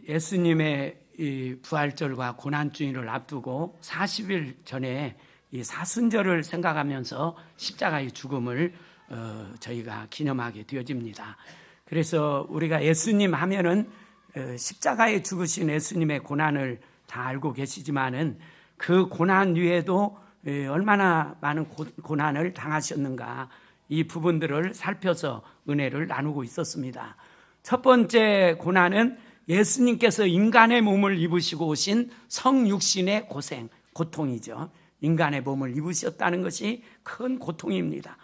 예수님의 이 부활절과 고난주일을 앞두고 40일 전에 이 사순절을 생각하면서 십자가의 죽음을 저희가 기념하게 되어집니다. 그래서 우리가 예수님 하면은 십자가에 죽으신 예수님의 고난을 다 알고 계시지만은 그 고난 위에도 얼마나 많은 고난을 당하셨는가, 이 부분들을 살펴서 은혜를 나누고 있었습니다. 첫 번째 고난은 예수님께서 인간의 몸을 입으시고 오신 성육신의 고통이죠. 인간의 몸을 입으셨다는 것이 큰 고통입니다.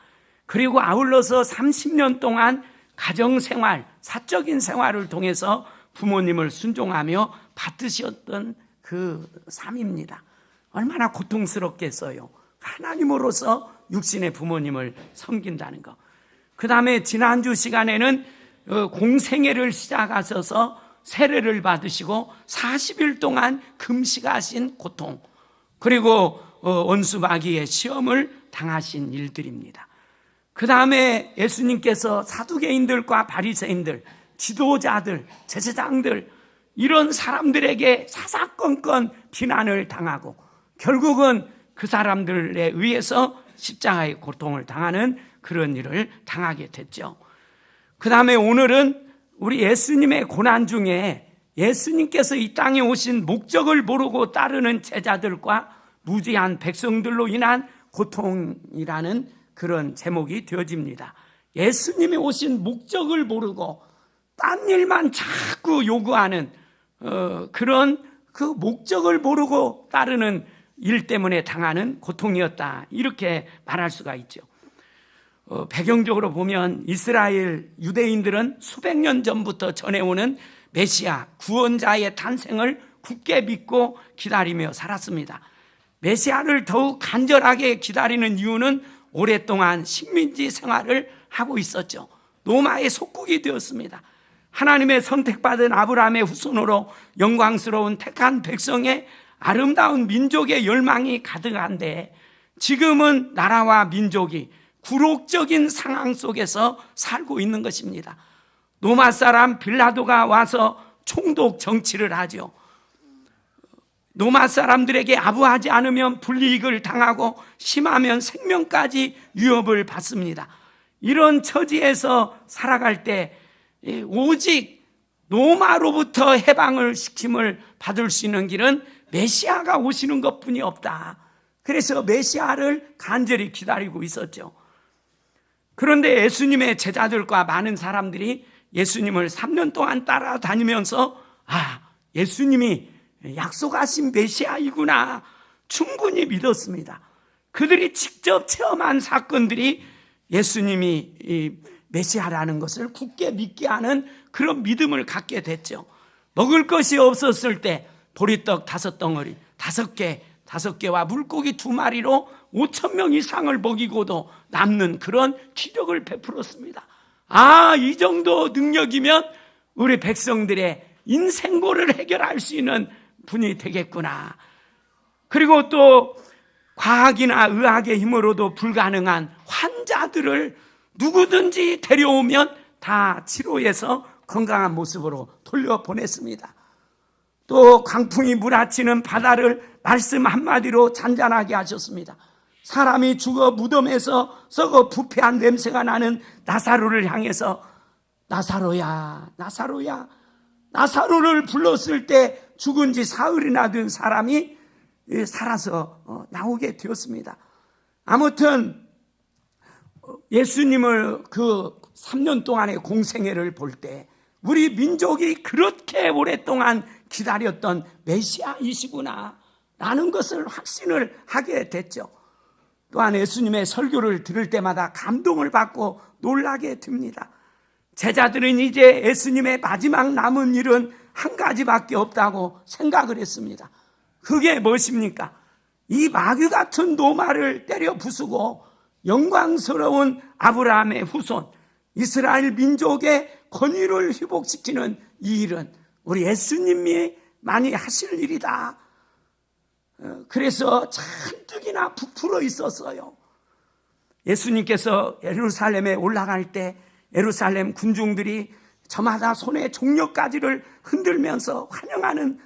그리고 아울러서 30년 동안 가정생활, 사적인 생활을 통해서 부모님을 순종하며 받으셨던 그 삶입니다. 얼마나 고통스럽겠어요. 하나님으로서 육신의 부모님을 섬긴다는 것. 그 다음에 지난주 시간에는 공생애를 시작하셔서 세례를 받으시고 40일 동안 금식하신 고통, 그리고 원수마귀의 시험을 당하신 일들입니다. 그 다음에 예수님께서 사두개인들과 바리새인들, 지도자들, 제사장들, 이런 사람들에게 사사건건 비난을 당하고 결국은 그 사람들에 의해서 십자가의 고통을 당하는 그런 일을 당하게 됐죠. 그 다음에 오늘은 우리 예수님의 고난 중에 예수님께서 이 땅에 오신 목적을 모르고 따르는 제자들과 무지한 백성들로 인한 고통이라는 그런 제목이 되어집니다. 예수님이 오신 목적을 모르고 딴 일만 자꾸 요구하는 그런 그 목적을 모르고 따르는 일 때문에 당하는 고통이었다, 이렇게 말할 수가 있죠. 배경적으로 보면 이스라엘 유대인들은 수백 년 전부터 전해오는 메시아, 구원자의 탄생을 굳게 믿고 기다리며 살았습니다. 메시아를 더욱 간절하게 기다리는 이유는 오랫동안 식민지 생활을 하고 있었죠. 로마의 속국이 되었습니다. 하나님의 선택받은 아브라함의 후손으로 영광스러운 택한 백성의 아름다운 민족의 열망이 가득한데, 지금은 나라와 민족이 굴욕적인 상황 속에서 살고 있는 것입니다. 로마 사람 빌라도가 와서 총독 정치를 하죠. 로마 사람들에게 아부하지 않으면 불이익을 당하고 심하면 생명까지 위협을 받습니다. 이런 처지에서 살아갈 때 오직 로마로부터 해방을 시킴을 받을 수 있는 길은 메시아가 오시는 것뿐이 없다. 그래서 메시아를 간절히 기다리고 있었죠. 그런데 예수님의 제자들과 많은 사람들이 예수님을 3년 동안 따라다니면서 예수님이 약속하신 메시아이구나 충분히 믿었습니다. 그들이 직접 체험한 사건들이 예수님이 메시아라는 것을 굳게 믿게 하는 그런 믿음을 갖게 됐죠. 먹을 것이 없었을 때 보리떡 5덩어리, 5개와 물고기 2마리로 5,000명 이상을 먹이고도 남는 그런 기적을 베풀었습니다. 이 정도 능력이면 우리 백성들의 인생고를 해결할 수 있는 분이 되겠구나. 그리고 또 과학이나 의학의 힘으로도 불가능한 환자들을 누구든지 데려오면 다 치료해서 건강한 모습으로 돌려보냈습니다. 또 강풍이 몰아치는 바다를 말씀 한마디로 잔잔하게 하셨습니다. 사람이 죽어 무덤에서 썩어 부패한 냄새가 나는 나사로를 향해서 나사로야, 나사로야, 나사로를 불렀을 때 죽은 지 사흘이나 된 사람이 살아서 나오게 되었습니다. 아무튼 예수님을 그 3년 동안의 공생애를 볼 때 우리 민족이 그렇게 오랫동안 기다렸던 메시아이시구나 라는 것을 확신을 하게 됐죠. 또한 예수님의 설교를 들을 때마다 감동을 받고 놀라게 됩니다. 제자들은 이제 예수님의 마지막 남은 일은 한 가지밖에 없다고 생각을 했습니다. 그게 무엇입니까? 이 마귀 같은 노마를 때려 부수고 영광스러운 아브라함의 후손 이스라엘 민족의 권위를 회복시키는 이 일은 우리 예수님이 많이 하실 일이다. 그래서 잔뜩이나 부풀어 있었어요. 예수님께서 예루살렘에 올라갈 때 예루살렘 군중들이 저마다 손에 종려가지를 흔들면서 환영하는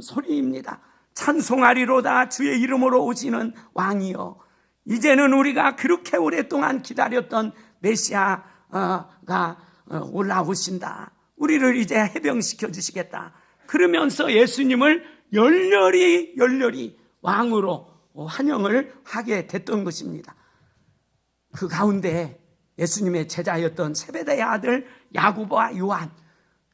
소리입니다. 찬송하리로다 주의 이름으로 오시는 왕이여. 이제는 우리가 그렇게 오랫동안 기다렸던 메시아가 올라오신다. 우리를 이제 해병시켜 주시겠다. 그러면서 예수님을 열렬히 왕으로 환영을 하게 됐던 것입니다. 그 가운데 예수님의 제자였던 세베대의 아들 야고보와 요한,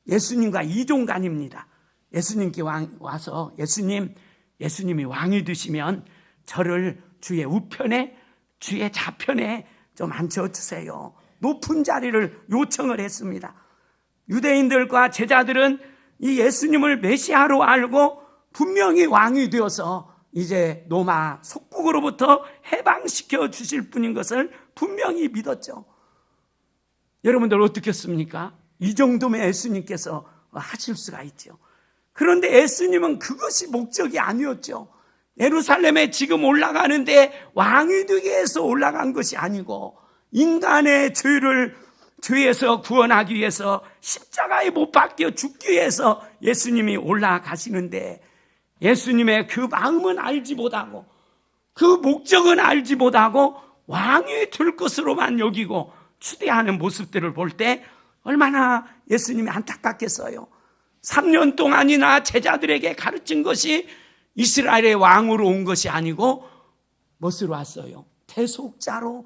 예수님과 이종간입니다. 예수님께 와서 예수님이 왕이 되시면 저를 주의 우편에, 주의 좌편에 좀 앉혀주세요. 높은 자리를 요청을 했습니다. 유대인들과 제자들은 이 예수님을 메시아로 알고 분명히 왕이 되어서 이제 로마 속국으로부터 해방시켜 주실 분인 것을 분명히 믿었죠. 여러분들 어떻겠습니까? 이 정도면 예수님께서 하실 수가 있죠. 그런데 예수님은 그것이 목적이 아니었죠. 예루살렘에 지금 올라가는데 왕이 되기 위해서 올라간 것이 아니고 인간의 죄에서 구원하기 위해서 십자가에 못 박혀 죽기 위해서 예수님이 올라가시는데, 예수님의 그 마음은 알지 못하고 그 목적은 알지 못하고 왕이 될 것으로만 여기고 추대하는 모습들을 볼 때 얼마나 예수님이 안타깝겠어요. 3년 동안이나 제자들에게 가르친 것이 이스라엘의 왕으로 온 것이 아니고 무엇으로 왔어요? 대속자로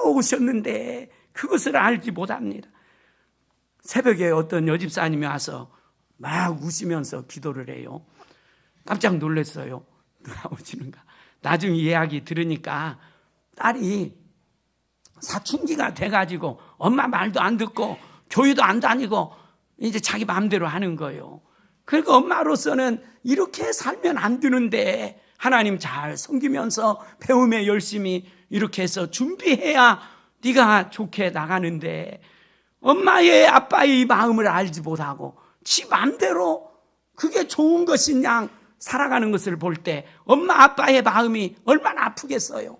오셨는데 그것을 알지 못합니다. 새벽에 어떤 여집사님이 와서 막 우시면서 기도를 해요. 깜짝 놀랐어요. 누가 오시는가. 나중에 이야기 들으니까 딸이 사춘기가 돼가지고 엄마 말도 안 듣고 교회도 안 다니고 이제 자기 마음대로 하는 거예요. 그러니까 엄마로서는 이렇게 살면 안 되는데 하나님 잘 섬기면서 배움에 열심히 이렇게 해서 준비해야 네가 좋게 나가는데, 엄마의 아빠의 이 마음을 알지 못하고 지 마음대로 그게 좋은 것인 양 살아가는 것을 볼 때 엄마 아빠의 마음이 얼마나 아프겠어요.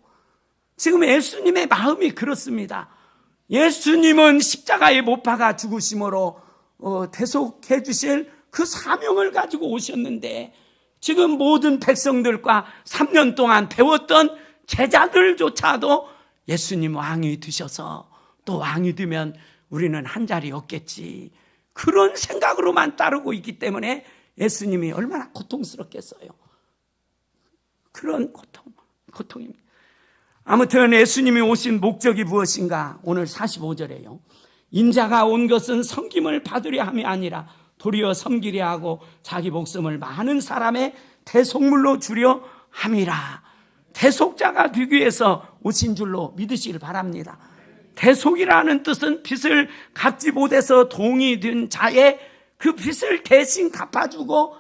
지금 예수님의 마음이 그렇습니다. 예수님은 십자가에 못 박아 죽으심으로 대속해 주실 그 사명을 가지고 오셨는데, 지금 모든 백성들과 3년 동안 배웠던 제자들조차도 예수님 왕이 되셔서 또 왕이 되면 우리는 한 자리 없겠지, 그런 생각으로만 따르고 있기 때문에 예수님이 얼마나 고통스럽겠어요. 그런 고통입니다. 아무튼 예수님이 오신 목적이 무엇인가? 오늘 45절에요. 인자가 온 것은 섬김을 받으려 함이 아니라 도리어 섬기려 하고 자기 목숨을 많은 사람의 대속물로 주려 함이라. 대속자가 되기 위해서 오신 줄로 믿으시길 바랍니다. 대속이라는 뜻은 빚을 갚지 못해서 동이 된 자의 그 빚을 대신 갚아주고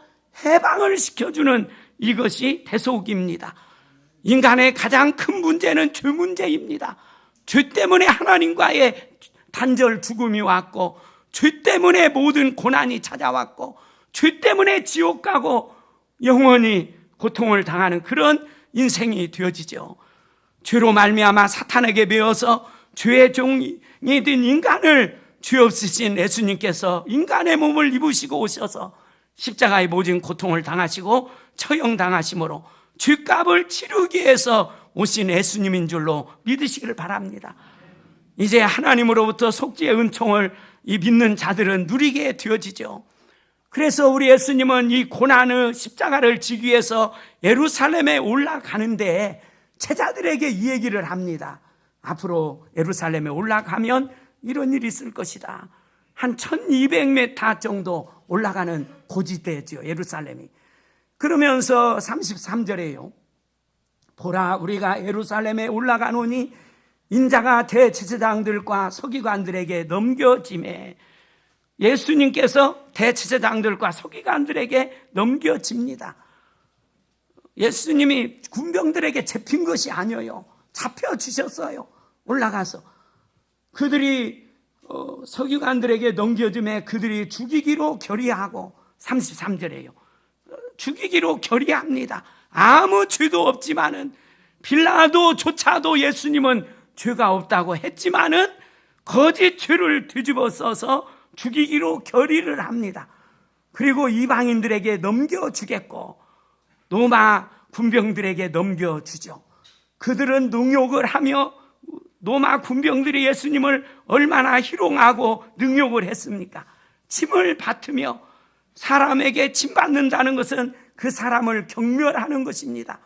해방을 시켜주는 이것이 대속입니다. 인간의 가장 큰 문제는 죄 문제입니다. 죄 때문에 하나님과의 단절 죽음이 왔고, 죄 때문에 모든 고난이 찾아왔고, 죄 때문에 지옥 가고 영원히 고통을 당하는 그런 인생이 되어지죠. 죄로 말미암아 사탄에게 매어서 죄의 종이 된 인간을 죄 없으신 예수님께서 인간의 몸을 입으시고 오셔서 십자가의 모진 고통을 당하시고 처형당하심으로 죄값을 치르기 위해서 오신 예수님인 줄로 믿으시기를 바랍니다. 이제 하나님으로부터 속죄의 은총을 이 믿는 자들은 누리게 되어지죠. 그래서 우리 예수님은 이 고난의 십자가를 지기 위해서 예루살렘에 올라가는데 제자들에게 이 얘기를 합니다. 앞으로 예루살렘에 올라가면 이런 일이 있을 것이다. 한 1200m 정도 올라가는 고지대죠, 예루살렘이. 그러면서 33절에요. 보라, 우리가 예루살렘에 올라가노니 인자가 대제사장들과 서기관들에게 넘겨짐에, 예수님께서 대제사장들과 서기관들에게 넘겨집니다. 예수님이 군병들에게 잡힌 것이 아니에요. 잡혀주셨어요. 올라가서 그들이 서기관들에게 넘겨짐에 그들이 죽이기로 결의하고, 33절에요. 죽이기로 결의합니다. 아무 죄도 없지만은, 빌라도조차도 예수님은 죄가 없다고 했지만은 거짓 죄를 뒤집어 써서 죽이기로 결의를 합니다. 그리고 이방인들에게 넘겨주겠고 로마 군병들에게 넘겨주죠. 그들은 능욕을 하며 로마 군병들이 예수님을 얼마나 희롱하고 능욕을 했습니까? 침을 뱉으며, 사람에게 침 받는다는 것은 그 사람을 경멸하는 것입니다.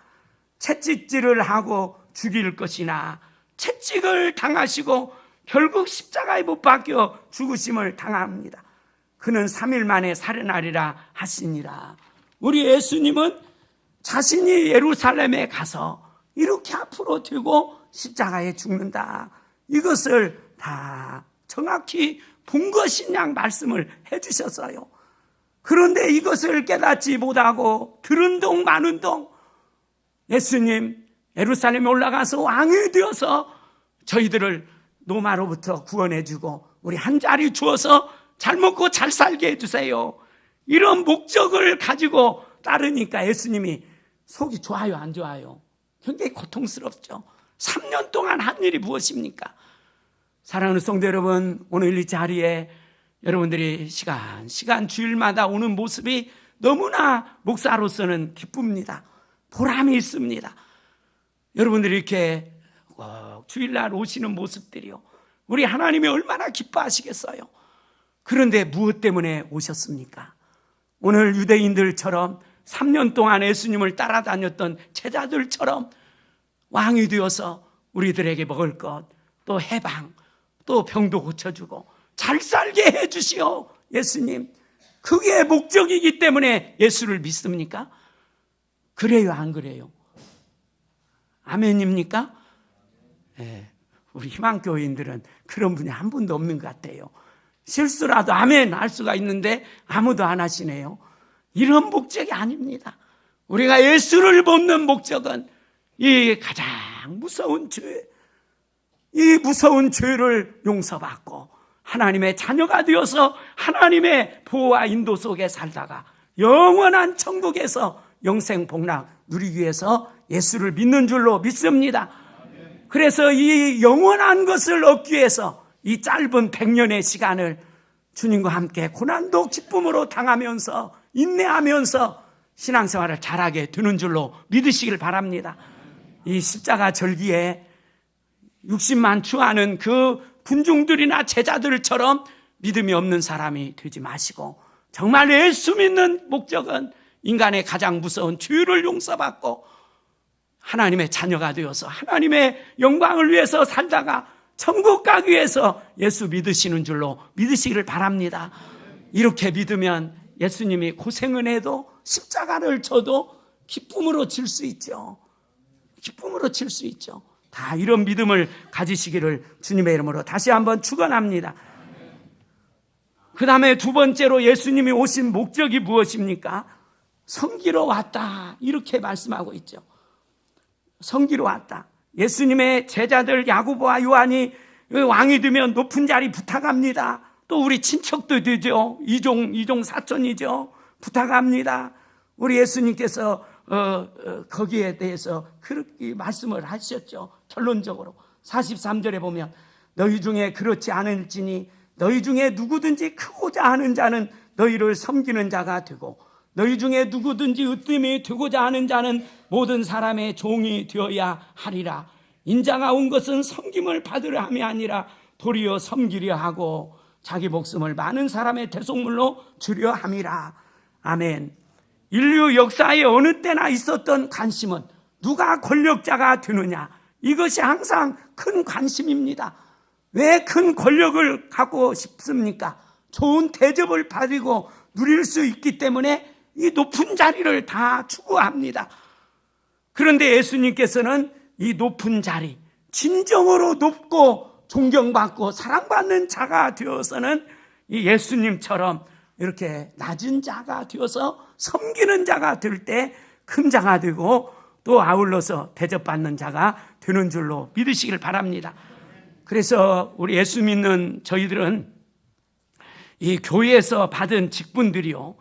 채찍질을 하고 죽일 것이나 채찍을 당하시고 결국 십자가에 못 박혀 죽으심을 당합니다. 그는 3일 만에 살아나리라 하시니라. 우리 예수님은 자신이 예루살렘에 가서 이렇게 앞으로 들고 십자가에 죽는다, 이것을 다 정확히 본 것인 양 말씀을 해주셨어요. 그런데 이것을 깨닫지 못하고 들은 동 마는 동 예수님 예루살렘에 올라가서 왕이 되어서 저희들을 노마로부터 구원해주고 우리 한 자리 주어서 잘 먹고 잘 살게 해주세요, 이런 목적을 가지고 따르니까 예수님이 속이 좋아요, 안 좋아요? 굉장히 고통스럽죠. 3년 동안 한 일이 무엇입니까? 사랑하는 성도 여러분, 오늘 이 자리에 여러분들이 시간 주일마다 오는 모습이 너무나 목사로서는 기쁩니다. 보람이 있습니다. 여러분들이 이렇게 주일날 오시는 모습들이요, 우리 하나님이 얼마나 기뻐하시겠어요. 그런데 무엇 때문에 오셨습니까? 오늘 유대인들처럼 3년 동안 예수님을 따라다녔던 제자들처럼 왕이 되어서 우리들에게 먹을 것, 또 해방, 또 병도 고쳐주고 잘 살게 해주시오 예수님, 그게 목적이기 때문에 예수를 믿습니까? 그래요, 안 그래요? 아멘입니까? 네, 우리 희망교인들은 그런 분이 한 분도 없는 것 같아요. 실수라도 아멘 할 수가 있는데 아무도 안 하시네요. 이런 목적이 아닙니다. 우리가 예수를 믿는 목적은 이 가장 무서운 죄, 이 무서운 죄를 용서받고 하나님의 자녀가 되어서 하나님의 보호와 인도 속에 살다가 영원한 천국에서 영생 복락 누리기 위해서 예수를 믿는 줄로 믿습니다. 그래서 이 영원한 것을 얻기 위해서 이 짧은 100년의 시간을 주님과 함께 고난도 기쁨으로 당하면서 인내하면서 신앙생활을 잘하게 되는 줄로 믿으시길 바랍니다. 이 십자가 절기에 60만 추하는 그 군중들이나 제자들처럼 믿음이 없는 사람이 되지 마시고, 정말 예수 믿는 목적은 인간의 가장 무서운 죄를 용서받고 하나님의 자녀가 되어서 하나님의 영광을 위해서 살다가 천국 가기 위해서 예수 믿으시는 줄로 믿으시기를 바랍니다. 이렇게 믿으면 예수님이 고생은 해도 십자가를 져도 기쁨으로 질 수 있죠. 기쁨으로 질 수 있죠. 다 이런 믿음을 가지시기를 주님의 이름으로 다시 한번 축원합니다. 그 다음에 두 번째로 예수님이 오신 목적이 무엇입니까? 섬기러 왔다, 이렇게 말씀하고 있죠. 섬기러 왔다. 예수님의 제자들 야고보와 요한이 왕이 되면 높은 자리 부탁합니다. 또 우리 친척도 되죠. 이종 사촌이죠. 부탁합니다. 우리 예수님께서 거기에 대해서 그렇게 말씀을 하셨죠. 결론적으로 43절에 보면 너희 중에 그렇지 않을지니 너희 중에 누구든지 크고자 하는 자는 너희를 섬기는 자가 되고 너희 중에 누구든지 으뜸이 되고자 하는 자는 모든 사람의 종이 되어야 하리라. 인자가 온 것은 섬김을 받으려 함이 아니라 도리어 섬기려 하고 자기 목숨을 많은 사람의 대속물로 주려 함이라. 아멘. 인류 역사에 어느 때나 있었던 관심은 누가 권력자가 되느냐, 이것이 항상 큰 관심입니다. 왜 큰 권력을 갖고 싶습니까? 좋은 대접을 받고 누릴 수 있기 때문에 이 높은 자리를 다 추구합니다. 그런데 예수님께서는 이 높은 자리, 진정으로 높고 존경받고 사랑받는 자가 되어서는 이 예수님처럼 이렇게 낮은 자가 되어서 섬기는 자가 될 때 큰 자가 되고 또 아울러서 대접받는 자가 되는 줄로 믿으시길 바랍니다. 그래서 우리 예수 믿는 저희들은 이 교회에서 받은 직분들이요,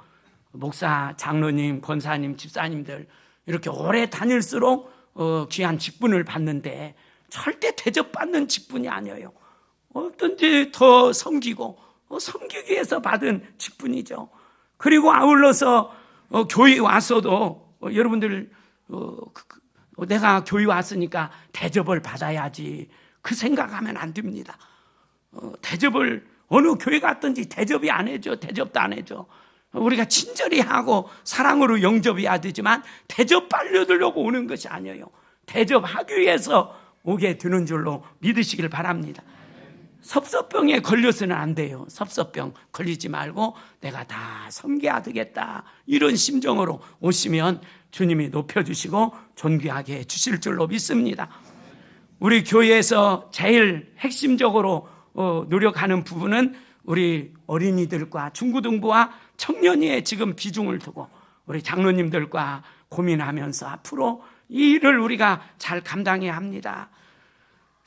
목사, 장로님, 권사님, 집사님들 이렇게 오래 다닐수록 귀한 직분을 받는데 절대 대접받는 직분이 아니에요. 어떤지 더 섬기고 섬기기 위해서 받은 직분이죠. 그리고 아울러서 교회 와서도 여러분들 내가 교회 왔으니까 대접을 받아야지 그 생각하면 안 됩니다. 대접을 어느 교회 갔든지 대접이 안 해줘. 대접도 안 해줘. 우리가 친절히 하고 사랑으로 영접해야 되지만 대접 빨려들려고 오는 것이 아니에요. 대접하기 위해서 오게 되는 줄로 믿으시길 바랍니다. 섭섭병에 걸려서는 안 돼요. 섭섭병 걸리지 말고 내가 다 섬겨야 되겠다 이런 심정으로 오시면 주님이 높여주시고 존귀하게 해주실 줄로 믿습니다. 우리 교회에서 제일 핵심적으로 노력하는 부분은 우리 어린이들과 중고등부와 청년위에 지금 비중을 두고 우리 장로님들과 고민하면서 앞으로 이 일을 우리가 잘 감당해야 합니다.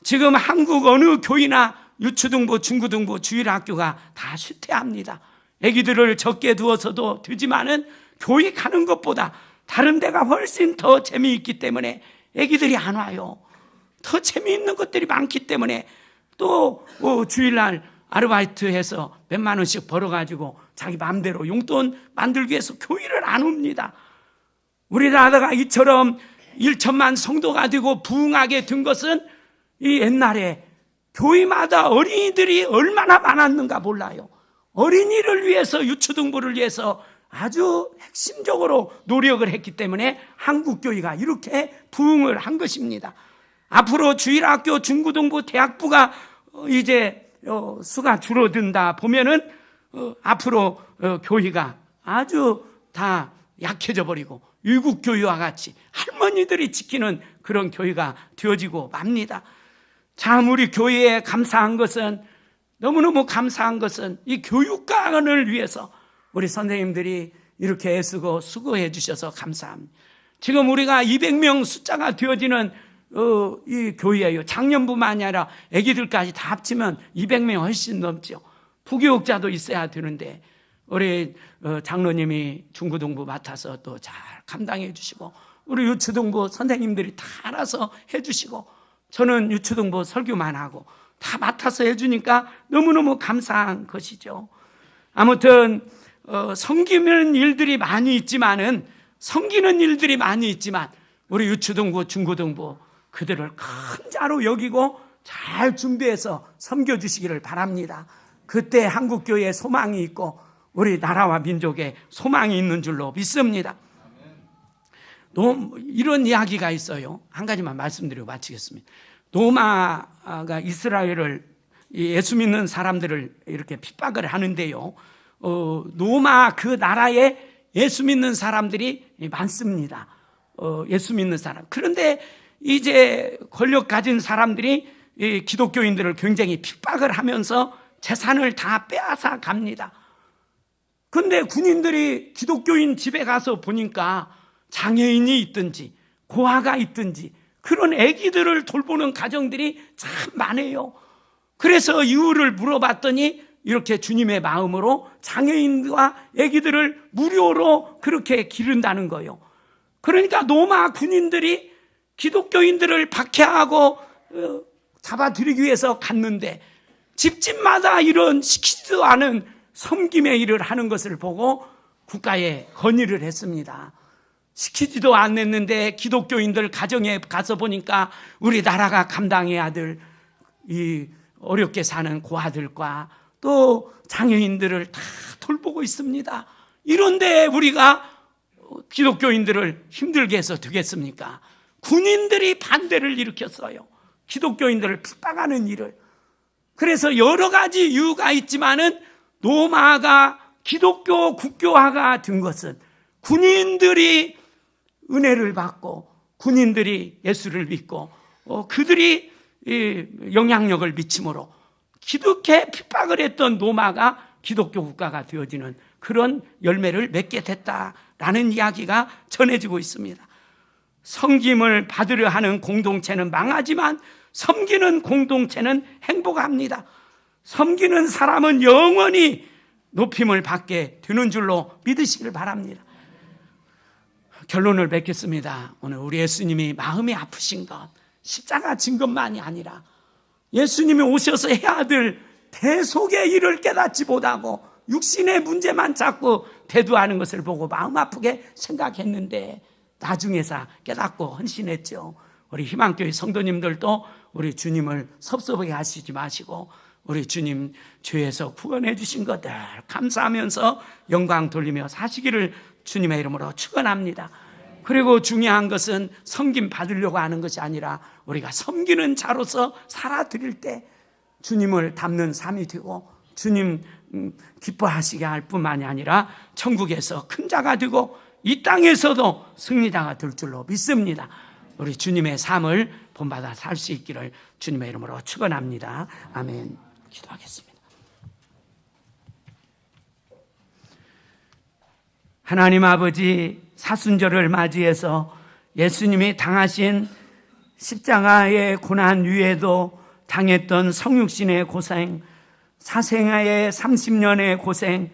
지금 한국 어느 교회나 유초등부, 중고등부, 주일학교가 다 쇠퇴합니다. 아기들을 적게 두어서도 되지만은 교회 가는 것보다 다른 데가 훨씬 더 재미있기 때문에 아기들이 안 와요. 더 재미있는 것들이 많기 때문에 또 주일날 아르바이트해서 몇만 원씩 벌어가지고 자기 마음대로 용돈 만들기 위해서 교회를 안 옵니다. 우리나라가 이처럼 1천만 성도가 되고 부흥하게 된 것은 이 옛날에 교회마다 어린이들이 얼마나 많았는가 몰라요. 어린이를 위해서 유초등부를 위해서 아주 핵심적으로 노력을 했기 때문에 한국교회가 이렇게 부흥을 한 것입니다. 앞으로 주일학교, 중고등부, 대학부가 이제 수가 줄어든다 보면은 앞으로 교회가 아주 다 약해져 버리고 일국교회와 같이 할머니들이 지키는 그런 교회가 되어지고 맙니다. 참 우리 교회에 감사한 것은 너무너무 감사한 것은 이 교육관을 위해서 우리 선생님들이 이렇게 애쓰고 수고해 주셔서 감사합니다. 지금 우리가 200명 숫자가 되어지는 이 교회예요. 작년뿐만이 아니라 아기들까지 다 합치면 200명 훨씬 넘죠. 부교육자도 있어야 되는데 우리 장로님이 중고등부 맡아서 또 잘 감당해 주시고 우리 유초등부 선생님들이 다 알아서 해 주시고 저는 유초등부 설교만 하고 다 맡아서 해주니까 너무너무 감사한 것이죠. 아무튼 섬기는 일들이 많이 있지만 우리 유초등부, 중고등부 그들을 큰 자로 여기고 잘 준비해서 섬겨주시기를 바랍니다. 그때 한국교회에 소망이 있고 우리 나라와 민족에 소망이 있는 줄로 믿습니다. 이런 이야기가 있어요. 한 가지만 말씀드리고 마치겠습니다. 로마가 이스라엘을 예수 믿는 사람들을 이렇게 핍박을 하는데요. 로마 그 나라에 예수 믿는 사람들이 많습니다. 예수 믿는 사람. 그런데 이제 권력 가진 사람들이 이 기독교인들을 굉장히 핍박을 하면서 재산을 다 빼앗아 갑니다. 그런데 군인들이 기독교인 집에 가서 보니까 장애인이 있든지 고아가 있든지 그런 아기들을 돌보는 가정들이 참 많아요. 그래서 이유를 물어봤더니 이렇게 주님의 마음으로 장애인과 아기들을 무료로 그렇게 기른다는 거예요. 그러니까 로마 군인들이 기독교인들을 박해하고 잡아들이기 위해서 갔는데 집집마다 이런 시키지도 않은 섬김의 일을 하는 것을 보고 국가에 건의를 했습니다. 시키지도 않았는데 기독교인들 가정에 가서 보니까 우리 나라가 감당해야 될 이 어렵게 사는 고아들과 또 장애인들을 다 돌보고 있습니다. 이런데 우리가 기독교인들을 힘들게 해서 되겠습니까? 군인들이 반대를 일으켰어요. 기독교인들을 핍박하는 일을. 그래서 여러 가지 이유가 있지만은 로마가 기독교 국교화가 된 것은 군인들이 은혜를 받고 군인들이 예수를 믿고 그들이 영향력을 미침으로 기독교 핍박을 했던 로마가 기독교 국가가 되어지는 그런 열매를 맺게 됐다라는 이야기가 전해지고 있습니다. 섬김을 받으려 하는 공동체는 망하지만 섬기는 공동체는 행복합니다. 섬기는 사람은 영원히 높임을 받게 되는 줄로 믿으시길 바랍니다. 결론을 맺겠습니다. 오늘 우리 예수님이 마음이 아프신 것, 십자가 진 것만이 아니라 예수님이 오셔서 해야 될 대속의 일을 깨닫지 못하고 육신의 문제만 자꾸 대두하는 것을 보고 마음 아프게 생각했는데 나중에서 깨닫고 헌신했죠. 우리 희망교회 성도님들도 우리 주님을 섭섭하게 하시지 마시고 우리 주님 죄에서 구원해 주신 것들 감사하면서 영광 돌리며 사시기를 주님의 이름으로 축원합니다. 그리고 중요한 것은 섬김 받으려고 하는 것이 아니라 우리가 섬기는 자로서 살아드릴 때 주님을 닮는 삶이 되고 주님 기뻐하시게 할 뿐만이 아니라 천국에서 큰 자가 되고 이 땅에서도 승리자가 될 줄로 믿습니다. 우리 주님의 삶을 본받아 살 수 있기를 주님의 이름으로 축원합니다. 아멘. 기도하겠습니다. 하나님 아버지, 사순절을 맞이해서 예수님이 당하신 십자가의 고난 위에도 당했던 성육신의 고생, 사생아의 30년의 고생,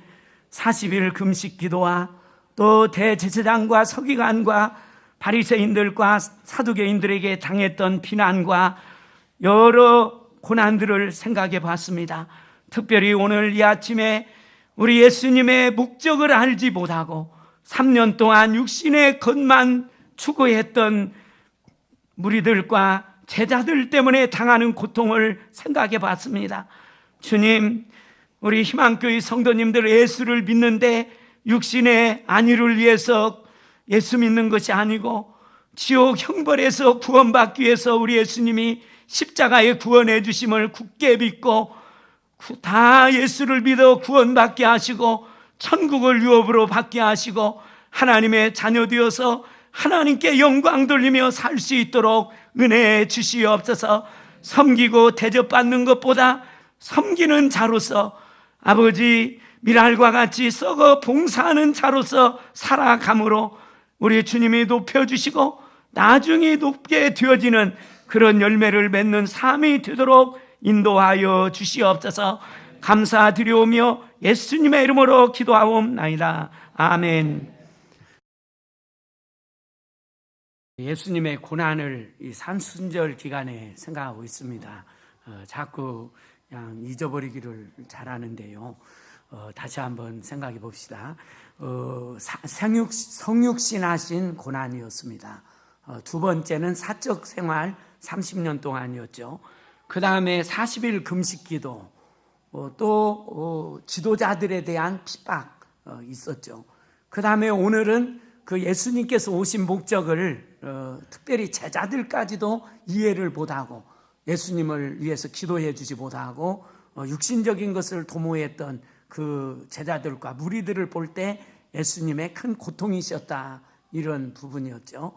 40일 금식 기도와 또 대제사장과 서기관과 바리새인들과 사두개인들에게 당했던 비난과 여러 고난들을 생각해 봤습니다. 특별히 오늘 이 아침에 우리 예수님의 목적을 알지 못하고 3년 동안 육신의 것만 추구했던 무리들과 제자들 때문에 당하는 고통을 생각해 봤습니다. 주님, 우리 희망교회 성도님들 예수를 믿는데 육신의 안위를 위해서 예수 믿는 것이 아니고 지옥 형벌에서 구원받기 위해서 우리 예수님이 십자가에 구원해 주심을 굳게 믿고 다 예수를 믿어 구원받게 하시고 천국을 유업으로 받게 하시고 하나님의 자녀 되어서 하나님께 영광 돌리며 살 수 있도록 은혜 주시옵소서. 섬기고 대접받는 것보다 섬기는 자로서 아버지 미랄과 같이 썩어 봉사하는 자로서 살아감으로 우리 주님이 높여주시고 나중에 높게 되어지는 그런 열매를 맺는 삶이 되도록 인도하여 주시옵소서. 감사드리오며 예수님의 이름으로 기도하옵나이다. 아멘. 예수님의 고난을 이 산순절 기간에 생각하고 있습니다. 자꾸 그냥 잊어버리기를 잘하는데요. 다시 한번 생각해 봅시다. 성육신 하신 고난이었습니다. 두 번째는 사적 생활 30년 동안이었죠. 그 다음에 40일 금식기도, 또 지도자들에 대한 핍박 있었죠. 그 다음에 오늘은 그 예수님께서 오신 목적을 특별히 제자들까지도 이해를 못하고 예수님을 위해서 기도해 주지 못하고 육신적인 것을 도모했던 그 제자들과 무리들을 볼 때 예수님의 큰 고통이셨다, 이런 부분이었죠.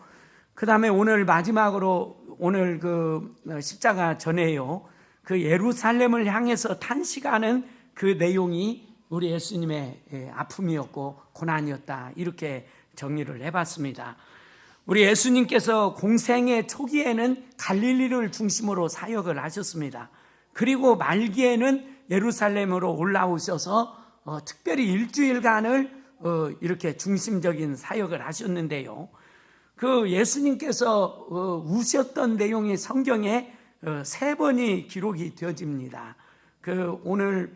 그 다음에 오늘 마지막으로 오늘 그 십자가 전에요, 그 예루살렘을 향해서 탄식하는 그 내용이 우리 예수님의 아픔이었고 고난이었다, 이렇게 정리를 해봤습니다. 우리 예수님께서 공생의 초기에는 갈릴리를 중심으로 사역을 하셨습니다. 그리고 말기에는 예루살렘으로 올라오셔서 특별히 일주일간을 이렇게 중심적인 사역을 하셨는데요. 그 예수님께서 우셨던 내용이 성경에 3번이 기록이 되어집니다. 그 오늘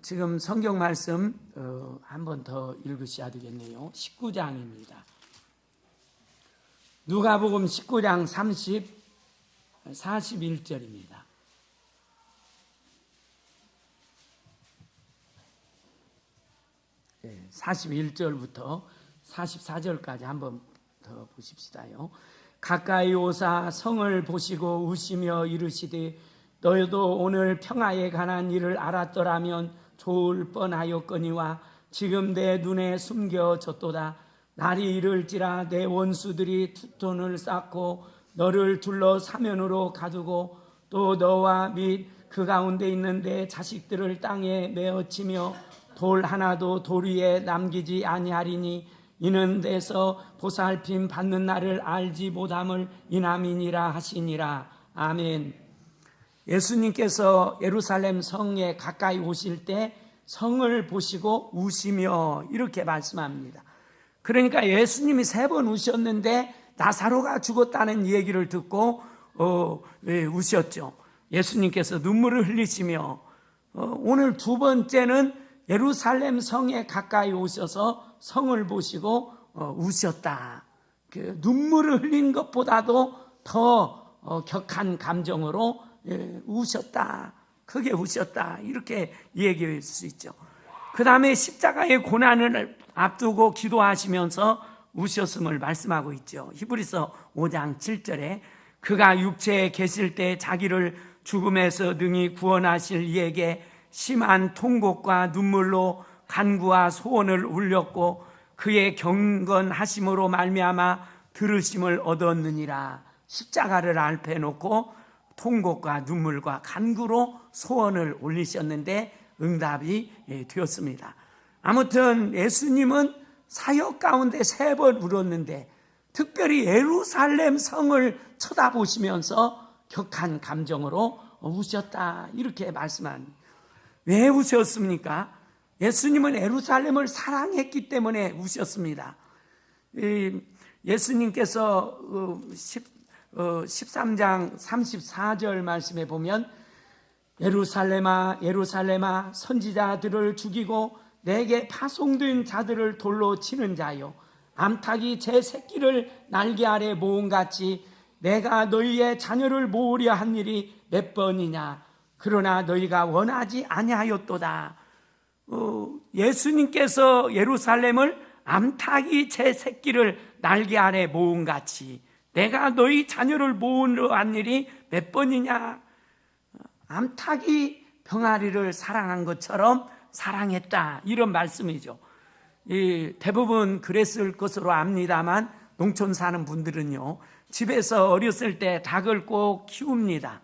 지금 성경 말씀 한 번 더 읽으셔야 되겠네요. 19장입니다. 누가복음 19장 41절입니다. 네, 41절부터 44절까지 한번 더 보십시다요. 가까이 오사 성을 보시고 우시며 이르시되 너희도 오늘 평화에 관한 일을 알았더라면 좋을 뻔하였거니와 지금 내 눈에 숨겨졌도다. 날이 이를지라 내 원수들이 투톤을 쌓고 너를 둘러 사면으로 가두고 또 너와 및 그 가운데 있는 내 자식들을 땅에 메어치며 돌 하나도 돌 위에 남기지 아니하리니 이는 데서 보살핌 받는 날을 알지 못함을 인함이니라 하시니라. 아멘. 예수님께서 예루살렘 성에 가까이 오실 때 성을 보시고 우시며 이렇게 말씀합니다. 그러니까 예수님이 3번 우셨는데 나사로가 죽었다는 얘기를 듣고 우셨죠. 예수님께서 눈물을 흘리시며 오늘 두 번째는 예루살렘 성에 가까이 오셔서 성을 보시고 우셨다. 그 눈물을 흘린 것보다도 더 격한 감정으로 우셨다. 크게 우셨다. 이렇게 얘기할 수 있죠. 그 다음에 십자가의 고난을 앞두고 기도하시면서 우셨음을 말씀하고 있죠. 히브리서 5장 7절에 그가 육체에 계실 때 자기를 죽음에서 능히 구원하실 이에게 심한 통곡과 눈물로 간구와 소원을 울렸고 그의 경건하심으로 말미암아 들으심을 얻었느니라. 십자가를 알패 놓고 통곡과 눈물과 간구로 소원을 올리셨는데 응답이 되었습니다. 아무튼 예수님은 사역 가운데 3번 울었는데 특별히 예루살렘 성을 쳐다보시면서 격한 감정으로 우셨다. 이렇게 말씀합니다. 왜 우셨습니까? 예수님은 예루살렘을 사랑했기 때문에 우셨습니다. 예수님께서 13장 34절 말씀에 보면 예루살렘아 예루살렘아 선지자들을 죽이고 내게 파송된 자들을 돌로 치는 자요 암탉이 제 새끼를 날개 아래 모음같이 내가 너희의 자녀를 모으려 한 일이 몇 번이냐 그러나 너희가 원하지 아니하였도다. 예수님께서 예루살렘을 암탉이 제 새끼를 날개 아래 모음같이 내가 너희 자녀를 모으려 한 일이 몇 번이냐. 암탉이 병아리를 사랑한 것처럼 사랑했다. 이런 말씀이죠. 대부분 그랬을 것으로 압니다만 농촌 사는 분들은요 집에서 어렸을 때 닭을 꼭 키웁니다.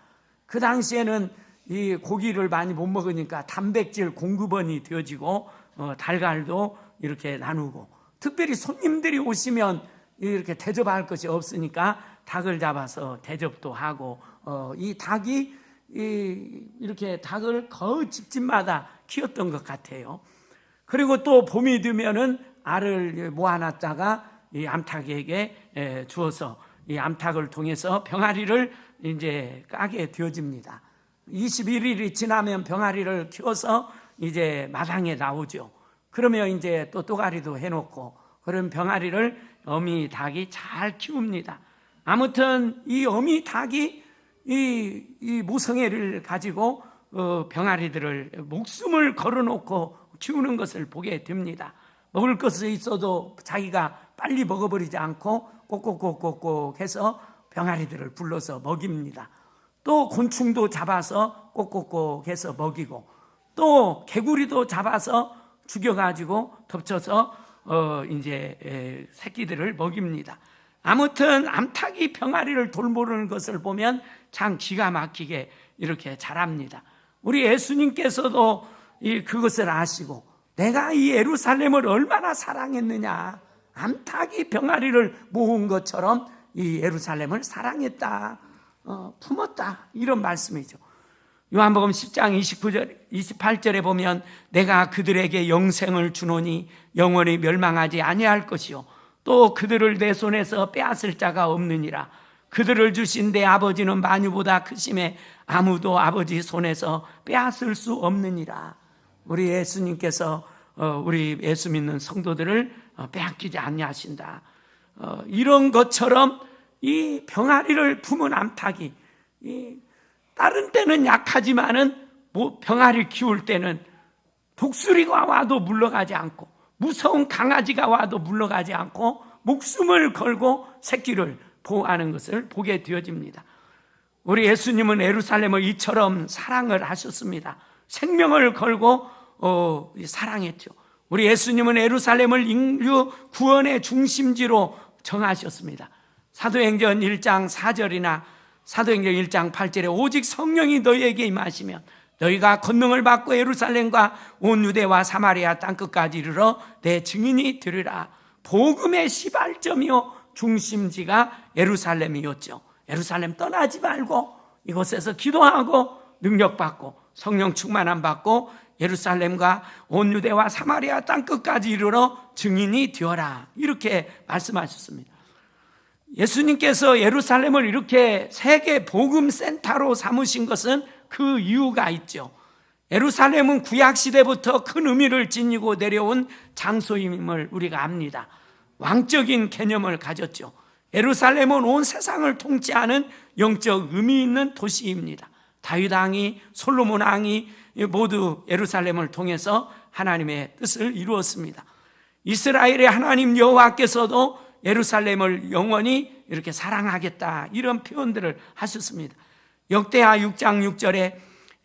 그 당시에는 이 고기를 많이 못 먹으니까 단백질 공급원이 되어지고 달걀도 이렇게 나누고 특별히 손님들이 오시면 이렇게 대접할 것이 없으니까 닭을 잡아서 대접도 하고 이 닭이 이렇게 닭을 거의 집집마다 키웠던 것 같아요. 그리고 또 봄이 되면은 알을 모아놨다가 이 암탉에게 주어서 이 암탉을 통해서 병아리를 이제 까게 되어집니다. 21일이 지나면 병아리를 키워서 이제 마당에 나오죠. 그러면 이제 또 또가리도 해놓고 그런 병아리를 어미 닭이 잘 키웁니다. 아무튼 이 어미 닭이 이 모성애를 가지고 병아리들을 목숨을 걸어놓고 키우는 것을 보게 됩니다. 먹을 것이 있어도 자기가 빨리 먹어버리지 않고 꼭꼭꼭꼭꼭 해서 병아리들을 불러서 먹입니다. 또 곤충도 잡아서 꼭꼭꼭 해서 먹이고 또 개구리도 잡아서 죽여가지고 덮쳐서 이제 새끼들을 먹입니다. 아무튼 암탉이 병아리를 돌보는 것을 보면 참 기가 막히게 이렇게 자랍니다. 우리 예수님께서도 그것을 아시고 내가 이 예루살렘을 얼마나 사랑했느냐, 암탉이 병아리를 모은 것처럼 이 예루살렘을 사랑했다, 품었다, 이런 말씀이죠. 요한복음 10장 28절에 보면 내가 그들에게 영생을 주노니 영원히 멸망하지 아니할 것이요 또 그들을 내 손에서 빼앗을 자가 없느니라. 그들을 주신 내 아버지는 만유보다 크심에 아무도 아버지 손에서 빼앗을 수 없느니라. 우리 예수님께서 우리 예수 믿는 성도들을 빼앗기지 아니하신다. 이런 것처럼 이 병아리를 품은 암탉이 다른 때는 약하지만은 병아리 키울 때는 독수리가 와도 물러가지 않고 무서운 강아지가 와도 물러가지 않고 목숨을 걸고 새끼를 보호하는 것을 보게 되어집니다. 우리 예수님은 예루살렘을 이처럼 사랑을 하셨습니다. 생명을 걸고 사랑했죠. 우리 예수님은 예루살렘을 인류 구원의 중심지로 정하셨습니다. 사도행전 1장 4절이나 사도행전 1장 8절에 오직 성령이 너희에게 임하시면 너희가 권능을 받고 예루살렘과 온 유대와 사마리아 땅끝까지 이르러 내 증인이 되리라. 복음의 시발점이요 중심지가 예루살렘이었죠. 예루살렘 떠나지 말고 이곳에서 기도하고 능력받고 성령 충만함 받고 예루살렘과 온 유대와 사마리아 땅끝까지 이르러 증인이 되어라. 이렇게 말씀하셨습니다. 예수님께서 예루살렘을 이렇게 세계 복음 센터로 삼으신 것은 그 이유가 있죠. 예루살렘은 구약 시대부터 큰 의미를 지니고 내려온 장소임을 우리가 압니다. 왕적인 개념을 가졌죠. 예루살렘은 온 세상을 통치하는 영적 의미 있는 도시입니다. 다윗 왕이, 솔로몬 왕이 모두 예루살렘을 통해서 하나님의 뜻을 이루었습니다. 이스라엘의 하나님 여호와께서도 예루살렘을 영원히 이렇게 사랑하겠다, 이런 표현들을 하셨습니다. 역대하 6장 6절에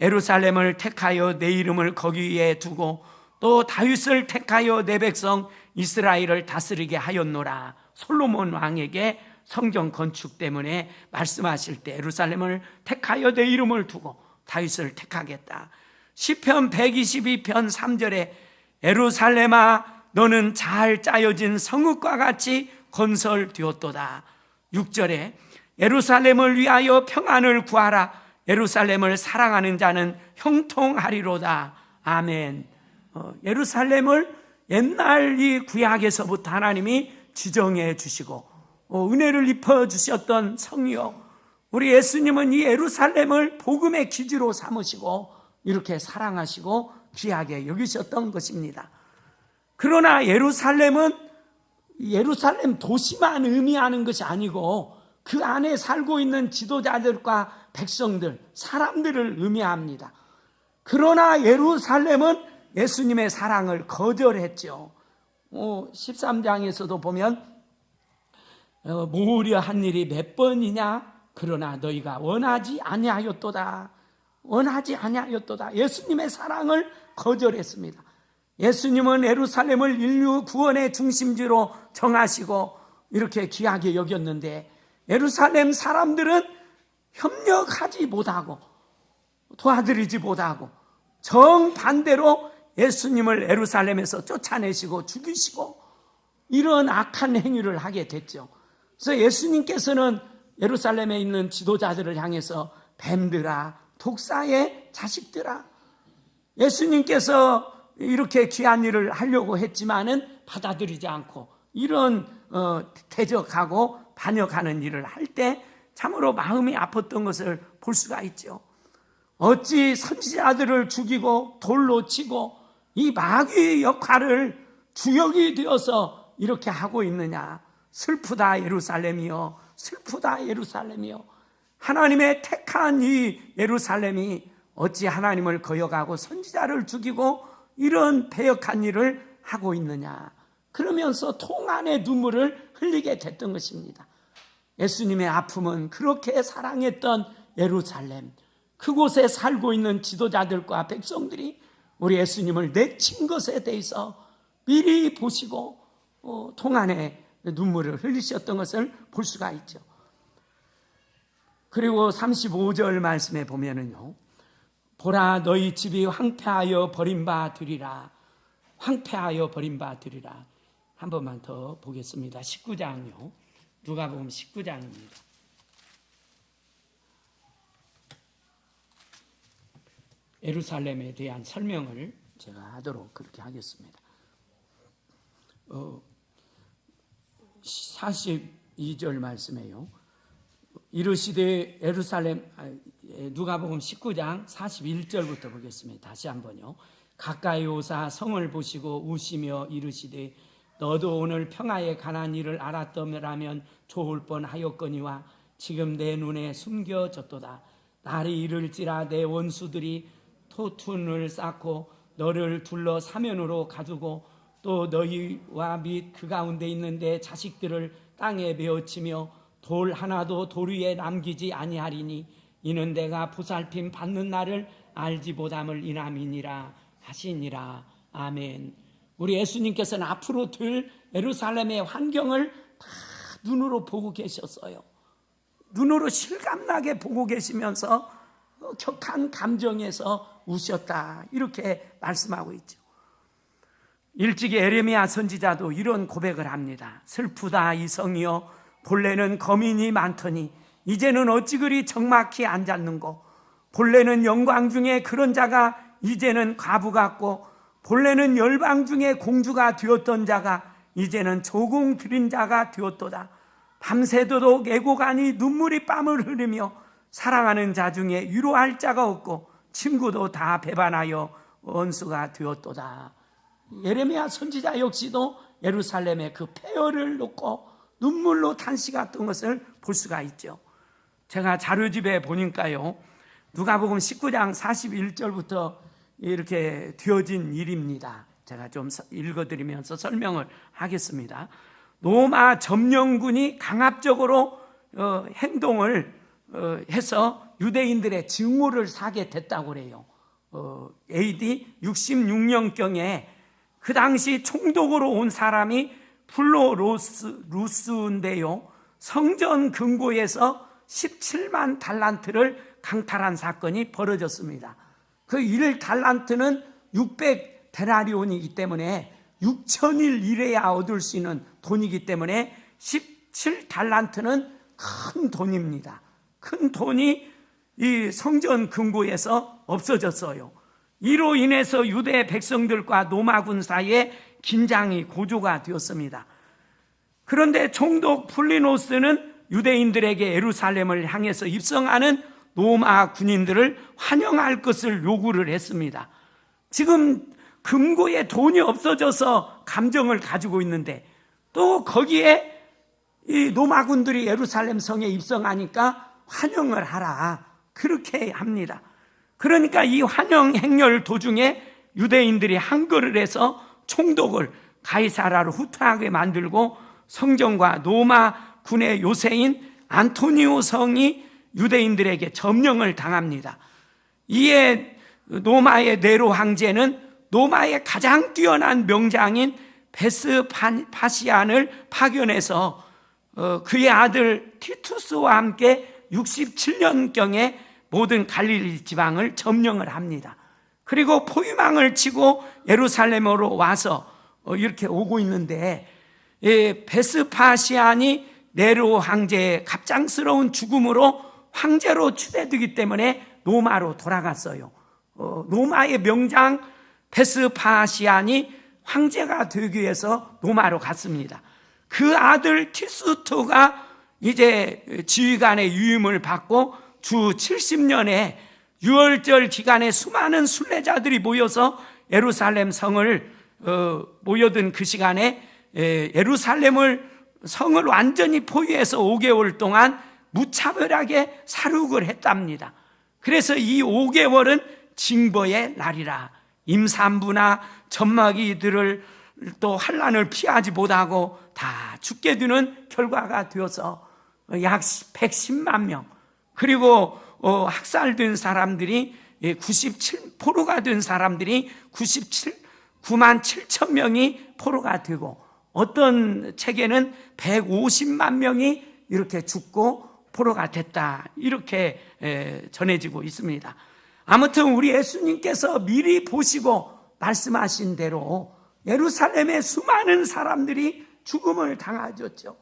예루살렘을 택하여 내 이름을 거기 위에 두고 또 다윗을 택하여 내 백성 이스라엘을 다스리게 하였노라. 솔로몬 왕에게 성전 건축 때문에 말씀하실 때 예루살렘을 택하여 내 이름을 두고 다윗을 택하겠다. 시편 122편 3절에 예루살렘아 너는 잘 짜여진 성읍과 같이 건설되었도다. 6절에 예루살렘을 위하여 평안을 구하라. 예루살렘을 사랑하는 자는 형통하리로다. 아멘. 예루살렘을 옛날 이 구약에서부터 하나님이 지정해 주시고 은혜를 입혀 주셨던 성이요, 우리 예수님은 이 예루살렘을 복음의 기지로 삼으시고 이렇게 사랑하시고 귀하게 여기셨던 것입니다. 그러나 예루살렘은 예루살렘 도시만 의미하는 것이 아니고 그 안에 살고 있는 지도자들과 백성들, 사람들을 의미합니다. 그러나 예루살렘은 예수님의 사랑을 거절했죠. 13장에서도 보면 모으려 한 일이 몇 번이냐, 그러나 너희가 원하지 아니하였도다. 원하지 아니하였도다. 예수님의 사랑을 거절했습니다. 예수님은 예루살렘을 인류 구원의 중심지로 정하시고 이렇게 귀하게 여겼는데 예루살렘 사람들은 협력하지 못하고 도와드리지 못하고 정반대로 예수님을 예루살렘에서 쫓아내시고 죽이시고 이런 악한 행위를 하게 됐죠. 그래서 예수님께서는 예루살렘에 있는 지도자들을 향해서 뱀들아, 독사의 자식들아, 예수님께서 이렇게 귀한 일을 하려고 했지만은 받아들이지 않고 이런 대적하고 반역하는 일을 할 때 참으로 마음이 아팠던 것을 볼 수가 있죠. 어찌 선지자들을 죽이고 돌로 치고 이 마귀의 역할을 주역이 되어서 이렇게 하고 있느냐. 슬프다 예루살렘이여, 슬프다 예루살렘이여. 하나님의 택한 이 예루살렘이 어찌 하나님을 거역하고 선지자를 죽이고 이런 배역한 일을 하고 있느냐. 그러면서 통안의 눈물을 흘리게 됐던 것입니다. 예수님의 아픔은 그렇게 사랑했던 예루살렘, 그곳에 살고 있는 지도자들과 백성들이 우리 예수님을 내친 것에 대해서 미리 보시고 통안의 눈물을 흘리셨던 것을 볼 수가 있죠. 그리고 35절 말씀에 보면은요, 보라 너희 집이 황폐하여 버림받으리라. 황폐하여 버림받으리라. 한 번만 더 보겠습니다. 19장요. 누가복음 19장입니다. 예루살렘에 대한 설명을 제가 하도록 그렇게 하겠습니다. 42절 말씀에요. 이르시되 예루살렘, 누가복음 19장 41절부터 보겠습니다. 다시 한번요. 가까이 오사 성을 보시고 우시며 이르시되 너도 오늘 평화에 관한 일을 알았더라면 좋을 뻔하였거니와 지금 내 눈에 숨겨졌도다. 날이 이를지라 내 원수들이 토툰을 쌓고 너를 둘러 사면으로 가두고 또 너희와 및 그 가운데 있는 내 자식들을 땅에 베어치며 돌 하나도 돌 위에 남기지 아니하리니 이는 내가 보살핌 받는 날을 알지 못함을 인함이니라 하시니라. 아멘. 우리 예수님께서는 앞으로 될 예루살렘의 환경을 다 눈으로 보고 계셨어요. 눈으로 실감나게 보고 계시면서 격한 감정에서 우셨다, 이렇게 말씀하고 있죠. 일찍이 에레미야 선지자도 이런 고백을 합니다. 슬프다 이 성이여, 본래는 거민이 많더니 이제는 어찌 그리 적막히 앉았는고. 본래는 영광 중에 그런 자가 이제는 과부 같고, 본래는 열방 중에 공주가 되었던 자가 이제는 조공 들인 자가 되었도다. 밤새도록 애고가니 눈물이 땀을 흐르며 사랑하는 자 중에 위로할 자가 없고 친구도 다 배반하여 원수가 되었도다. 예레미야 선지자 역시도 예루살렘의 그 폐허를 놓고 눈물로 탄식했던 것을 볼 수가 있죠. 제가 자료집에 보니까요, 누가복음 19장 41절부터 이렇게 되어진 일입니다. 제가 좀 읽어드리면서 설명을 하겠습니다. 로마 점령군이 강압적으로 행동을 해서 유대인들의 증오를 사게 됐다고 그래요. AD 66년경에 그 당시 총독으로 온 사람이 플로루스인데요, 성전 금고에서 17만 달란트를 강탈한 사건이 벌어졌습니다. 그 1달란트는 600데나리온이기 때문에 6,000일 일해야 얻을 수 있는 돈이기 때문에 17달란트는 큰 돈입니다. 큰 돈이 이 성전 금고에서 없어졌어요. 이로 인해서 유대 백성들과 로마군 사이에 긴장이 고조가 되었습니다. 그런데 총독 플리노스는 유대인들에게 예루살렘을 향해서 입성하는 로마 군인들을 환영할 것을 요구를 했습니다. 지금 금고에 돈이 없어져서 감정을 가지고 있는데 또 거기에 이 로마군들이 예루살렘 성에 입성하니까 환영을 하라, 그렇게 합니다. 그러니까 이 환영 행렬 도중에 유대인들이 항거를 해서 총독을 가이사라로 후퇴하게 만들고 성전과 로마 군의 요새인 안토니오 성이 유대인들에게 점령을 당합니다. 이에 로마의 네로 황제는 로마의 가장 뛰어난 명장인 베스파시안을 파견해서 그의 아들 티투스와 함께 67년경에 모든 갈릴리 지방을 점령을 합니다. 그리고 포위망을 치고 예루살렘으로 와서 이렇게 오고 있는데, 베스파시안이 네로 황제의 갑작스러운 죽음으로 황제로 추대되기 때문에 로마로 돌아갔어요. 로마의 명장 베스파시안이 황제가 되기 위해서 로마로 갔습니다. 그 아들 티수토가 이제 지휘관의 유임을 받고 주 70년에 유월절 기간에 수많은 순례자들이 모여서 예루살렘 성을 모여든 그 시간에 예루살렘을 성을 완전히 포위해서 5개월 동안 무차별하게 살육을 했답니다. 그래서 이 5개월은 징벌의 날이라, 임산부나 젖먹이들을 또 환난을 피하지 못하고 다 죽게 되는 결과가 되어서 약 110만 명, 그리고 학살된 사람들이 97%가 된 사람들이 9만 7천 명이 포로가 되고, 어떤 책에는 150만 명이 이렇게 죽고 포로가 됐다, 이렇게 전해지고 있습니다. 아무튼 우리 예수님께서 미리 보시고 말씀하신 대로 예루살렘의 수많은 사람들이 죽음을 당하셨죠.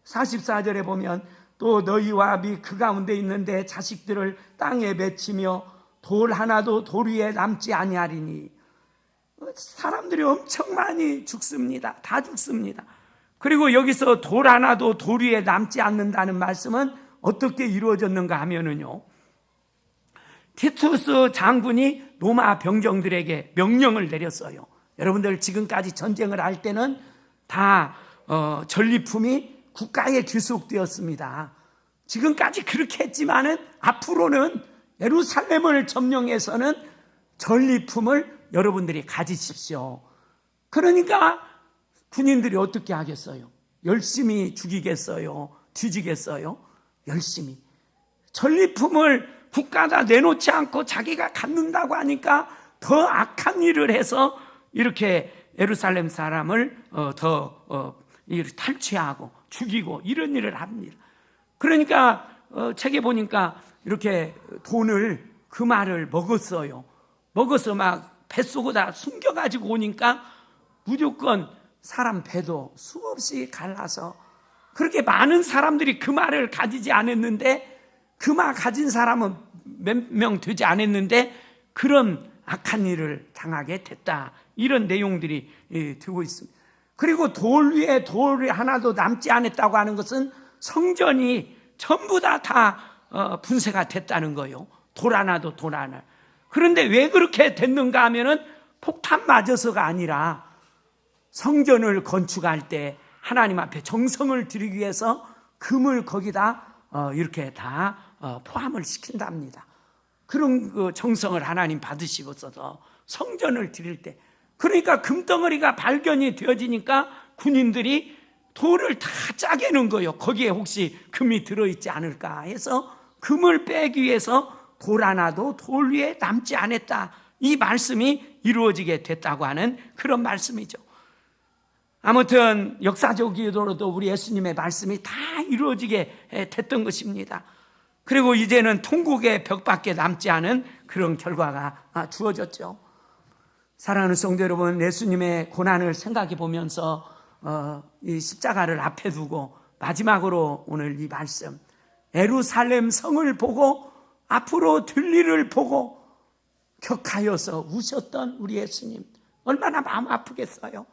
44절에 보면 또 너희와 그 가운데 있는데 자식들을 땅에 맺히며 돌 하나도 돌 위에 남지 아니하리니. 사람들이 엄청 많이 죽습니다. 다 죽습니다. 그리고 여기서 돌 하나도 돌 위에 남지 않는다는 말씀은 어떻게 이루어졌는가 하면은요, 티투스 장군이 로마 병정들에게 명령을 내렸어요. 여러분들 지금까지 전쟁을 할 때는 다 전리품이 국가에 귀속되었습니다. 지금까지 그렇게 했지만은 앞으로는 예루살렘을 점령해서는 전리품을 여러분들이 가지십시오. 그러니까 군인들이 어떻게 하겠어요? 열심히 죽이겠어요? 뒤지겠어요? 열심히. 전리품을 국가가 내놓지 않고 자기가 갖는다고 하니까 더 악한 일을 해서 이렇게 예루살렘 사람을 탈취하고 죽이고 이런 일을 합니다. 그러니까 책에 보니까 이렇게 돈을 금화를 먹었어요. 먹어서 막 뱃속에다 숨겨가지고 오니까 무조건 사람 배도 수없이 갈라서, 그렇게 많은 사람들이 금화를 가지지 않았는데, 금화 가진 사람은 몇 명 되지 않았는데 그런 악한 일을 당하게 됐다, 이런 내용들이 되고 있습니다. 그리고 돌 위에 돌이 하나도 남지 않았다고 하는 것은 성전이 전부 다 분쇄가 됐다는 거예요. 돌 하나도 돌 하나. 그런데 왜 그렇게 됐는가 하면은 폭탄 맞아서가 아니라 성전을 건축할 때 하나님 앞에 정성을 드리기 위해서 금을 거기다 이렇게 다 포함을 시킨답니다. 그런 그 정성을 하나님 받으시고서도 성전을 드릴 때, 그러니까 금덩어리가 발견이 되어지니까 군인들이 돌을 다 짜게는 거예요. 거기에 혹시 금이 들어있지 않을까 해서 금을 빼기 위해서 돌 하나도 돌 위에 남지 않았다. 이 말씀이 이루어지게 됐다고 하는 그런 말씀이죠. 아무튼 역사적으로도 우리 예수님의 말씀이 다 이루어지게 됐던 것입니다. 그리고 이제는 통곡의 벽밖에 남지 않은 그런 결과가 주어졌죠. 사랑하는 성도 여러분, 예수님의 고난을 생각해 보면서 이 십자가를 앞에 두고 마지막으로 오늘 이 말씀, 예루살렘 성을 보고 앞으로 들 일을 보고 격하여서 우셨던 우리 예수님, 얼마나 마음 아프겠어요.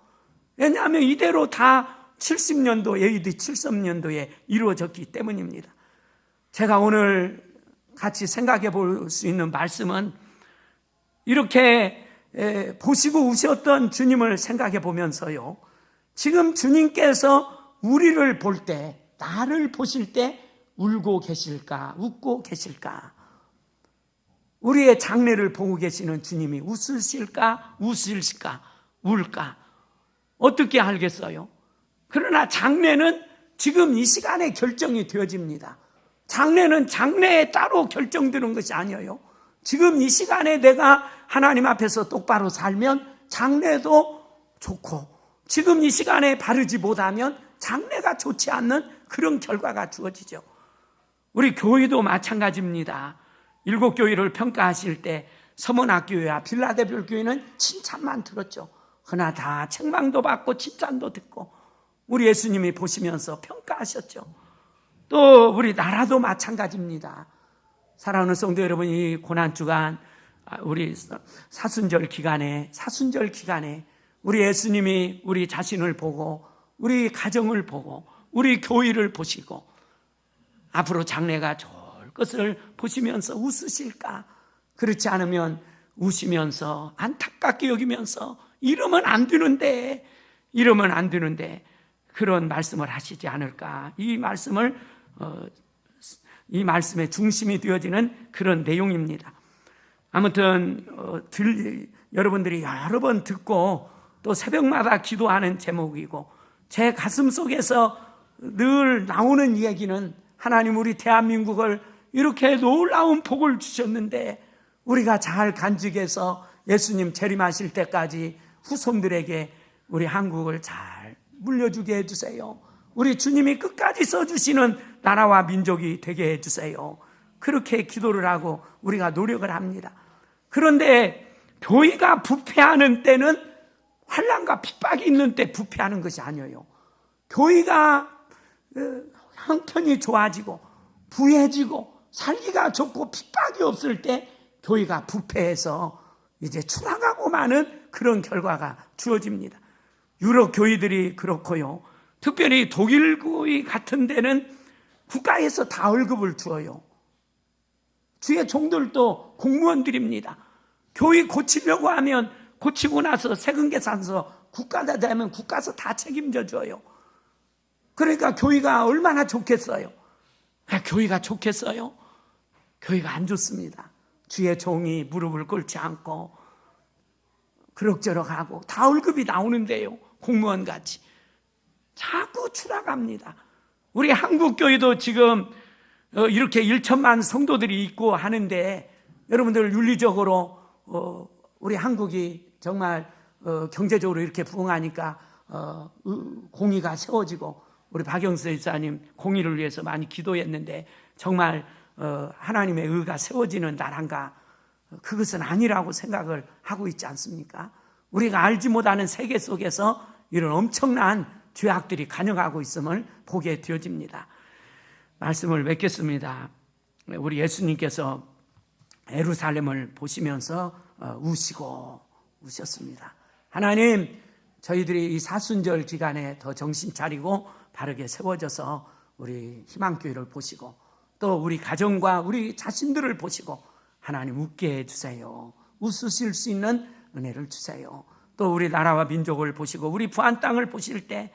왜냐하면 이대로 다 70년도, AD 70년도에 이루어졌기 때문입니다. 제가 오늘 같이 생각해 볼 수 있는 말씀은 이렇게 보시고 우셨던 주님을 생각해 보면서요, 지금 주님께서 우리를 볼 때, 나를 보실 때 울고 계실까, 웃고 계실까? 우리의 장래를 보고 계시는 주님이 웃으실까, 웃으실까, 울까? 어떻게 알겠어요? 그러나 장래는 지금 이 시간에 결정이 되어집니다. 장래는 장래에 따로 결정되는 것이 아니에요. 지금 이 시간에 내가 하나님 앞에서 똑바로 살면 장래도 좋고, 지금 이 시간에 바르지 못하면 장래가 좋지 않는 그런 결과가 주어지죠. 우리 교회도 마찬가지입니다. 7교회를 평가하실 때 서문학교회와 빌라델비아 교회는 칭찬만 들었죠. 그러나 다 책망도 받고 칭찬도 듣고 우리 예수님이 보시면서 평가하셨죠. 또 우리 나라도 마찬가지입니다. 사랑하는 성도 여러분, 이 고난주간 우리 사순절 기간에 우리 예수님이 우리 자신을 보고 우리 가정을 보고 우리 교회를 보시고 앞으로 장래가 좋을 것을 보시면서 웃으실까? 그렇지 않으면 우시면서 안타깝게 여기면서 이러면 안 되는데 그런 말씀을 하시지 않을까? 이 말씀의 중심이 되어지는 그런 내용입니다. 아무튼 여러분들이 여러 번 듣고 또 새벽마다 기도하는 제목이고 제 가슴 속에서 늘 나오는 얘기는 하나님 우리 대한민국을 이렇게 놀라운 복을 주셨는데 우리가 잘 간직해서 예수님 재림하실 때까지 후손들에게 우리 한국을 잘 물려주게 해주세요. 우리 주님이 끝까지 써주시는 나라와 민족이 되게 해주세요. 그렇게 기도를 하고 우리가 노력을 합니다. 그런데 교회가 부패하는 때는 환난과 핍박이 있는 때 부패하는 것이 아니에요. 교회가 형편이 좋아지고 부해지고 살기가 좋고 핍박이 없을 때 교회가 부패해서 이제 추락하고 마는 그런 결과가 주어집니다. 유럽 교회들이 그렇고요. 특별히 독일 교회 같은 데는 국가에서 다 월급을 주어요. 주의 종들도 공무원들입니다. 교회 고치려고 하면 고치고 나서 세금 계산서 국가다 되면 국가에서 다 책임져 줘요. 그러니까 교회가 얼마나 좋겠어요? 교회가 좋겠어요? 교회가 안 좋습니다. 주의 종이 무릎을 꿇지 않고 그럭저럭 하고 다 월급이 나오는데요. 공무원같이 자꾸 추락합니다. 우리 한국교회도 지금 이렇게 1천만 성도들이 있고 하는데 여러분들 윤리적으로 우리 한국이 정말 경제적으로 이렇게 부흥하니까 공의가 세워지고 우리 박영수 집사님 공의를 위해서 많이 기도했는데 정말 하나님의 의가 세워지는 나라인가? 그것은 아니라고 생각을 하고 있지 않습니까? 우리가 알지 못하는 세계 속에서 이런 엄청난 죄악들이 간영하고 있음을 보게 되어집니다. 말씀을 맺겠습니다. 우리 예수님께서 예루살렘을 보시면서 우셨습니다. 하나님, 저희들이 이 사순절 기간에 더 정신 차리고 바르게 세워져서 우리 희망교회를 보시고 또 우리 가정과 우리 자신들을 보시고 하나님 웃게 해주세요. 웃으실 수 있는 은혜를 주세요. 또 우리 나라와 민족을 보시고 우리 부안 땅을 보실 때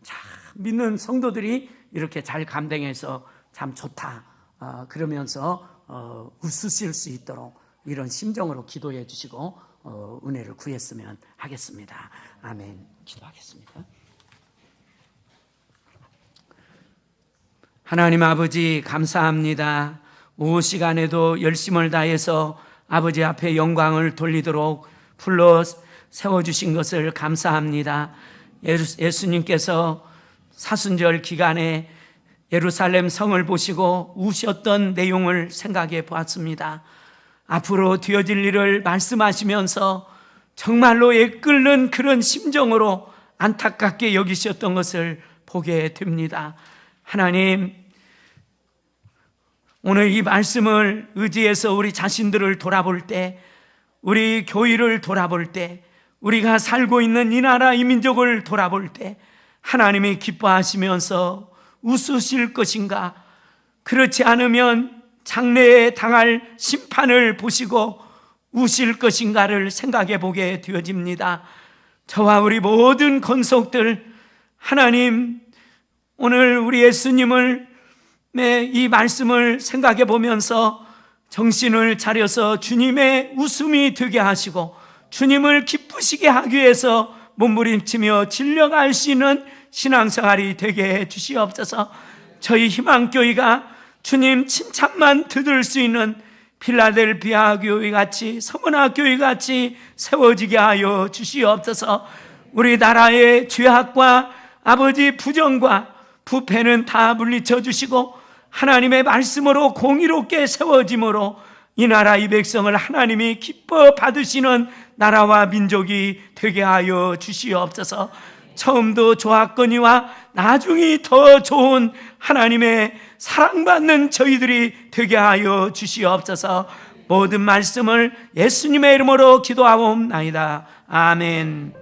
참 믿는 성도들이 이렇게 잘 감당해서 참 좋다 그러면서 웃으실 수 있도록 이런 심정으로 기도해 주시고 은혜를 구했으면 하겠습니다. 아멘. 기도하겠습니다. 하나님 아버지 감사합니다. 오후 시간에도 열심을 다해서 아버지 앞에 영광을 돌리도록 불러 세워주신 것을 감사합니다. 예수님께서 사순절 기간에 예루살렘 성을 보시고 우셨던 내용을 생각해 보았습니다. 앞으로 되어질 일을 말씀하시면서 정말로 애끓는 그런 심정으로 안타깝게 여기셨던 것을 보게 됩니다. 하나님, 오늘 이 말씀을 의지해서 우리 자신들을 돌아볼 때, 우리 교회를 돌아볼 때, 우리가 살고 있는 이 나라 이 민족을 돌아볼 때 하나님이 기뻐하시면서 웃으실 것인가? 그렇지 않으면 장래에 당할 심판을 보시고 우실 것인가를 생각해 보게 되어집니다. 저와 우리 모든 권속들, 하나님 오늘 우리 예수님을 이 말씀을 생각해 보면서 정신을 차려서 주님의 웃음이 되게 하시고 주님을 기쁘시게 하기 위해서 몸부림치며 진려갈 수 있는 신앙생활이 되게 해 주시옵소서. 저희 희망교회가 주님 칭찬만 듣을 수 있는 필라델피아 교회 같이 서문화 교회 같이 세워지게 하여 주시옵소서. 우리 나라의 죄악과 아버지 부정과 부패는 다 물리쳐 주시고 하나님의 말씀으로 공의롭게 세워짐으로 이 나라 이 백성을 하나님이 기뻐 받으시는 나라와 민족이 되게 하여 주시옵소서. 처음도 좋았거니와 나중이 더 좋은 하나님의 사랑받는 저희들이 되게 하여 주시옵소서. 모든 말씀을 예수님의 이름으로 기도하옵나이다. 아멘.